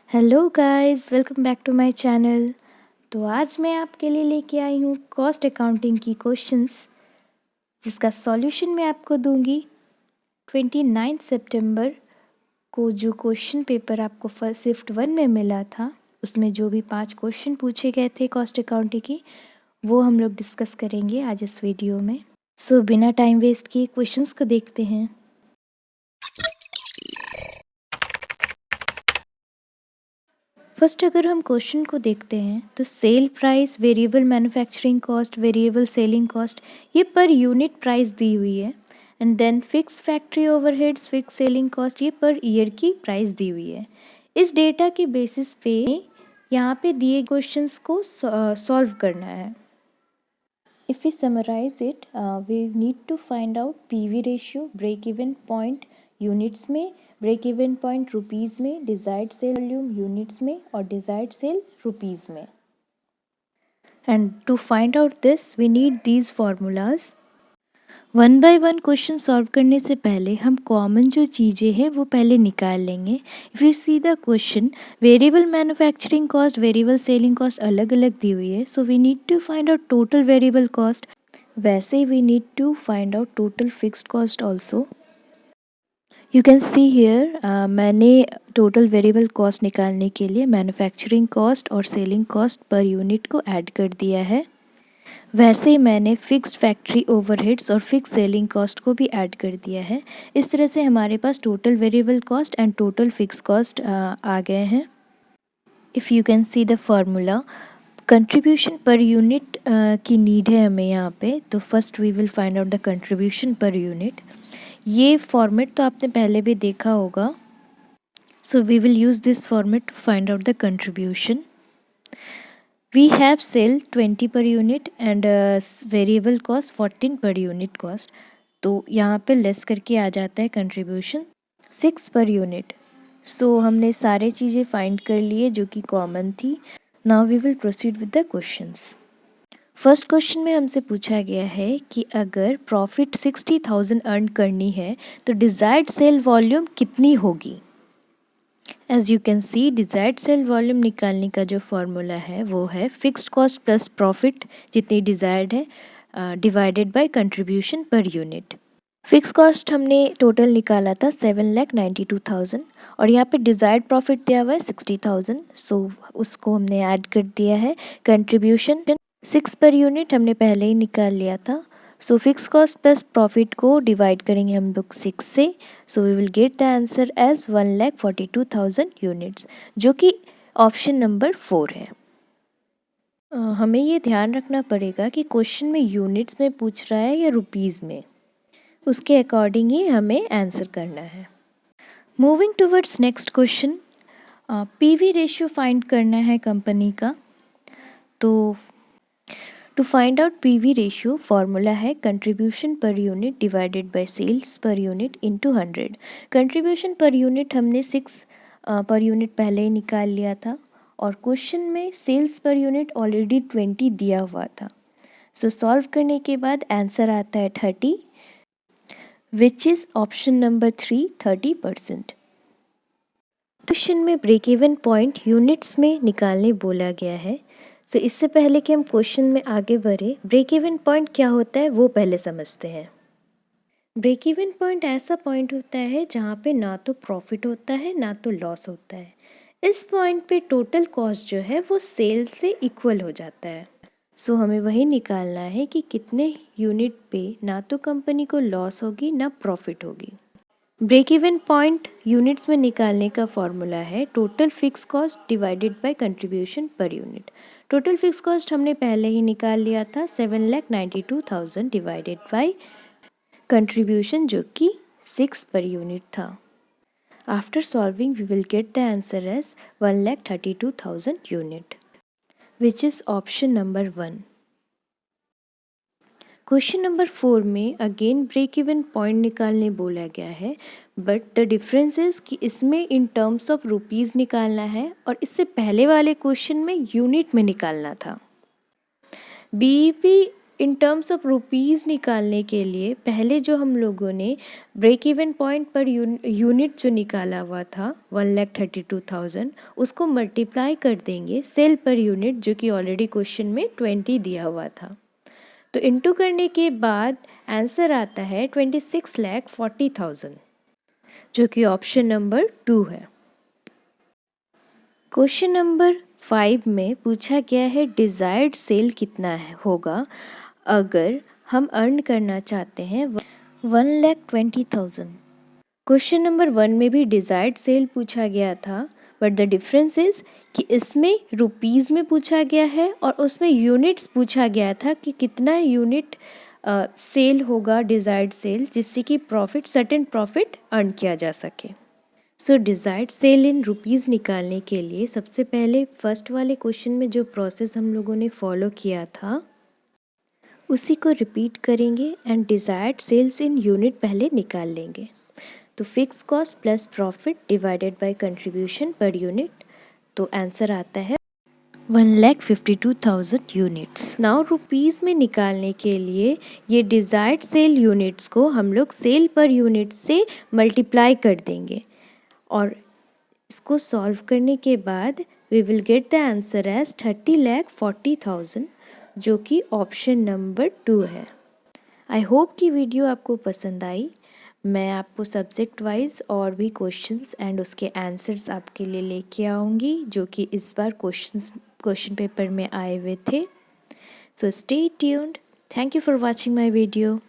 Hello guys, welcome back to my channel. तो आज मैं आपके लिए लेके आई हूँ कॉस्ट अकाउंटिंग की क्वेश्चंस, जिसका सॉल्यूशन मैं आपको दूंगी। 29 सितंबर को जो क्वेश्चन पेपर आपको फर्स्ट शिफ्ट 1 में मिला था, उसमें जो भी 5 क्वेश्चन पूछे गए थे कॉस्ट अकाउंटिंग की, वो हम लोग डिस्कस करेंगे आज इस वीडियो में। सो बिना टाइम वेस्ट किए क्वेश्चंस को देखते हैं। फर्स्ट अगर हम क्वेश्चन को देखते हैं तो sale price, variable manufacturing cost, variable selling cost, ये पर यूनिट प्राइस दी हुई है। And then fix factory overheads, fix selling cost, ये पर ईयर की प्राइस दी हुई है। इस डेटा के बेसिस पे यहाँ पे दिए क्वेश्चंस को सॉल्व करना है। If we summarize it, we need to find out PV ratio, break even point units में, break even point rupees में, desired sale volume units में और desired sale rupees में. And to find out this, we need these formulas. One by one question solve करने से पहले हम common जो चीज़ें हैं वो पहले निकाल लेंगे। If you see the question, variable manufacturing cost, variable selling cost अलग अलग दी हुई है, so we need to find out total variable cost. वैसे ही we need to find out total fixed cost also. You can see here, मैंने total variable cost निकालने के लिए मैन्युफैक्चरिंग कॉस्ट और सेलिंग कॉस्ट पर यूनिट को add कर दिया है। वैसे ही मैंने फिक्स्ड फैक्ट्री ओवरहेड्स और फिक्स सेलिंग कॉस्ट को भी ऐड कर दिया है। इस तरह से हमारे पास total variable cost and total fix cost आ गए हैं। If you can see the formula, contribution पर यूनिट की नीड है हमें यहाँ पे, तो first we will find out the contribution पर यूनिट। ये फॉर्मेट तो आपने पहले भी देखा होगा, so we will use this format to find out the contribution. We have sale 20 per unit and variable cost 14 per unit cost. तो यहाँ पे लेस करके आ जाता है कंट्रीब्यूशन 6 पर यूनिट। सो हमने सारे चीज़ें फाइंड कर लिए जो कि कॉमन थी। Now we will proceed with the questions. First question में हमसे पूछा गया है कि अगर प्रॉफिट 60,000 अर्न करनी है तो डिज़ायर्ड सेल वॉल्यूम कितनी होगी। As you can see, desired sale volume निकालने का जो फॉर्मूला है वो है फिक्स्ड कॉस्ट प्लस प्रॉफिट जितनी डिज़ायर्ड है डिवाइडेड बाय कंट्रीब्यूशन पर यूनिट। फिक्स कॉस्ट हमने टोटल निकाला था 7,92,000 और यहाँ पे डिज़ायर्ड प्रॉफिट दिया हुआ है 60,000, सो उसको हमने ऐड कर दिया है। कंट्रीब्यूशन 6 पर यूनिट हमने पहले ही निकाल लिया था, so fix cost plus profit को डिवाइड करेंगे हम लोग 6 से, so we will get the answer as 1,42,000 units, जो कि ऑप्शन नंबर 4 है। हमें ये ध्यान रखना पड़ेगा कि क्वेश्चन में यूनिट्स में पूछ रहा है या रुपीज़ में, उसके अकॉर्डिंग ही हमें आंसर करना है। Moving towards next question, PV ratio find करना है कंपनी का। तो to find out PV ratio formula है कंट्रीब्यूशन पर unit divided by sales per unit into 100। Contribution पर यूनिट हमने 6 पर यूनिट पहले ही निकाल लिया था और क्वेश्चन में सेल्स पर यूनिट ऑलरेडी 20 दिया हुआ था। सो सॉल्व करने के बाद आंसर आता है 30, विच इज़ ऑप्शन नंबर 3, 30%। क्वेश्चन में ब्रेक इवन पॉइंट यूनिट्स में निकालने बोला गया है। तो इससे पहले कि हम क्वेश्चन में आगे बढ़े, ब्रेक इवन पॉइंट क्या होता है वो पहले समझते हैं। ब्रेक इवन पॉइंट ऐसा पॉइंट होता है जहाँ पे ना तो प्रॉफिट होता है ना तो लॉस होता है। इस पॉइंट पे टोटल कॉस्ट जो है वो सेल से इक्वल हो जाता है। सो हमें वही निकालना है कि कितने यूनिट पे ना तो कंपनी को लॉस होगी ना प्रॉफिट होगी। ब्रेक इवन पॉइंट यूनिट्स में निकालने का फॉर्मूला है total fix cost divided by contribution per unit. Total fix cost हमने पहले ही निकाल लिया था 7,92,000 डिवाइडेड बाय कंट्रीब्यूशन जो कि 6 पर यूनिट था। After solving we will get the answer as 1,32,000 unit, which is option number 1। Question number 4 में अगेन ब्रेक इवन पॉइंट निकालने बोला गया है, बट द डिफरेंस इज़ कि इसमें इन टर्म्स ऑफ रुपीज़ निकालना है और इससे पहले वाले क्वेश्चन में यूनिट में निकालना था। BEP in terms of rupees निकालने के लिए पहले जो हम लोगों ने ब्रेक इवन पॉइंट पर यूनिट जो निकाला हुआ था 1,32,000, उसको मल्टीप्लाई कर देंगे सेल पर यूनिट जो कि ऑलरेडी क्वेश्चन में 20 दिया हुआ था। तो इंटू करने के बाद आंसर आता है 26,40,000 जो कि ऑप्शन नंबर 2 है। क्वेश्चन नंबर 5 में पूछा गया है डिज़ायर्ड सेल कितना होगा अगर हम अर्न करना चाहते हैं 1,20,000। क्वेश्चन नंबर 1 में भी डिज़ायर्ड सेल पूछा गया था, बट द डिफरेंस इज़ कि इसमें रुपीज़ में पूछा गया है और उसमें यूनिट्स पूछा गया था कि कितना यूनिट सेल होगा डिज़ायर्ड सेल, जिससे कि प्रॉफिट सर्टेन प्रॉफिट अर्न किया जा सके। सो डिज़ायर्ड सेल इन रुपीज़ निकालने के लिए सबसे पहले फर्स्ट वाले क्वेश्चन में जो प्रोसेस हम लोगों ने फॉलो किया था उसी को रिपीट करेंगे and desired sales in unit पहले निकाल लेंगे। तो fix cost plus profit divided by contribution पर यूनिट, तो आंसर आता है 1,52,000 यूनिट्स। नाउ रुपीज़ में निकालने के लिए ये डिज़ायर्ड सेल यूनिट्स को हम लोग सेल पर यूनिट से मल्टीप्लाई कर देंगे और इसको सॉल्व करने के बाद we will get the answer as 30,40,000 जो कि ऑप्शन नंबर 2 है। आई होप कि वीडियो आपको पसंद आई। मैं आपको सब्जेक्ट वाइज और भी क्वेश्चंस एंड उसके आंसर्स आपके लिए लेके आऊँगी जो कि इस बार क्वेश्चन पेपर में आए हुए थे। So stay tuned. Thank you for watching my video.